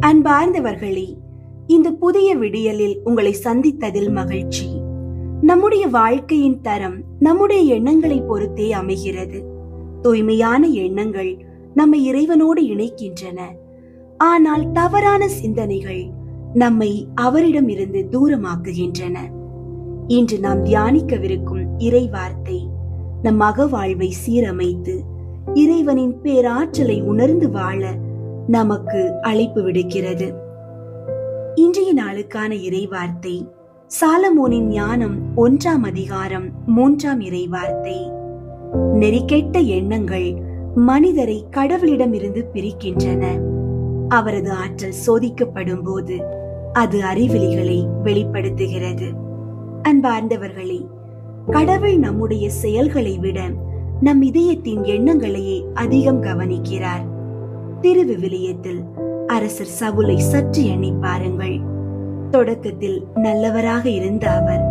அன்பார்ந்தவர்களே, இந்த புதிய விடியலில் உங்களை சந்தித்ததில் மகிழ்ச்சி. நம்முடைய வாழ்க்கையின் தரம் நம்முடைய எண்ணங்களை பொறுத்தே அமைகிறது. தூய்மையான எண்ணங்கள் நம்மை இறைவனோடு இணைக்கின்றன. ஆனால் தவறான சிந்தனைகள் நம்மை அவரிடம் இருந்து தூரமாக்குகின்றன. இன்று நாம் தியானிக்கவிருக்கும் இறை வார்த்தை நம் அகவாழ்வை சீரமைத்து இறைவனின் பேராற்றலை உணர்ந்து வாழ நமக்கு அழைப்பு விடுக்கிறது. இன்றைய நாளுக்கான இறை வார்த்தை சாலமோனின் ஞானம் 1ஆம் அதிகாரம் 3ஆம் இறை வார்த்தை. நெறிகெட்ட எண்ணங்கள் மனிதரை கடவுளிடமிருந்து பிரிக்கின்றன. அவரது ஆற்றல் சோதிக்கப்படும் போது அது அறிவிலிகளை வெளிப்படுத்துகிறது. அன்பார்ந்தவர்களே, கடவுள் நம்முடைய செயல்களை விட நம் இதயத்தின் எண்ணங்களையே அதிகம் கவனிக்கிறார். திருவிவிலியத்தில் அரசர் சவுலை சற்று எண்ணி பாருங்கள். தொடக்கத்தில் நல்லவராக இருந்த அவர்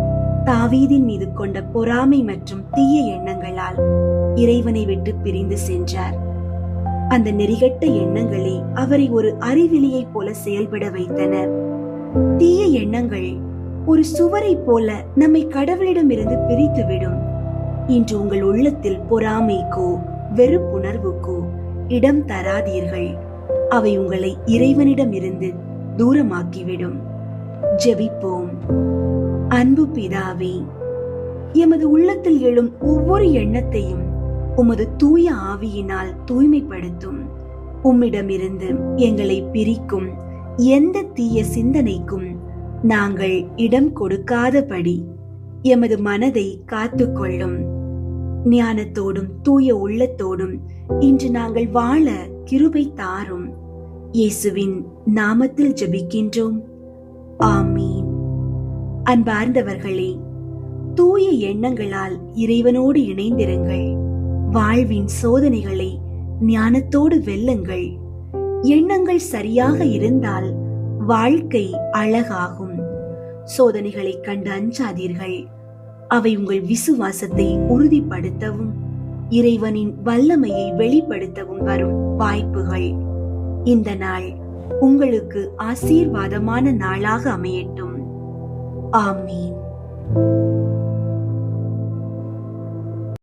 தாவீதின் மீது கொண்ட பொறாமை மற்றும் தீய எண்ணங்களால் இறைவனை விட்டு பிரிந்து சென்றார். அந்த நெறிகெட்ட எண்ணங்களே அவரை ஒரு அறிவிலியை போல செயல்பட வைத்தன. தீய எண்ணங்கள் ஒரு சுவரை போல நம்மை கடவுளிடமிருந்து பிரித்துவிடும். இன்று உங்கள் உள்ளத்தில் பொறாமைக்கோ வெறுப்புணர்வுக்கோ இடம் தராதீர்கள். அவை உங்களை இறைவனிடமிருந்து தூரமாக்கிவிடும். ஜெபிப்போம். அன்பு பிதாவே, எமது உள்ளத்தில் எழும் ஒவ்வொரு எண்ணத்தையும் உமது தூய ஆவியினால் தூய்மைப்படுத்தும். உம்மிடமிருந்து எங்களை பிரிக்கும் எந்த தீய சிந்தனைக்கும் நாங்கள் இடம் கொடுக்காதபடி எமது மனதை காத்துக்கொள்ளும். ஞானத்தோடும் தூய உள்ளத்தோடும் இன்று நாங்கள் வாழ கிருபை தாரும். இயேசுவின் நாமத்தில் ஜெபிக்கின்றோம். ஆமீன். அன்பார்ந்தவர்களே, தூய எண்ணங்களால் இறைவனோடு இணைந்திருங்கள். வாழ்வின் சோதனைகளை ஞானத்தோடு வெல்லுங்கள். எண்ணங்கள் சரியாக இருந்தால் வாழ்க்கை அழகாகும். சோதனைகளை கண்டு அஞ்சாதீர்கள். அவை உங்கள் விசுவாசத்தை உறுதிப்படுத்தவும் இறைவனின் வல்லமையை வெளிப்படுத்தவும் வரும் வாய்ப்புகள். இந்த நாள் உங்களுக்கு ஆசீர்வாதமான நாளாக அமையட்டும். ஆமீன்.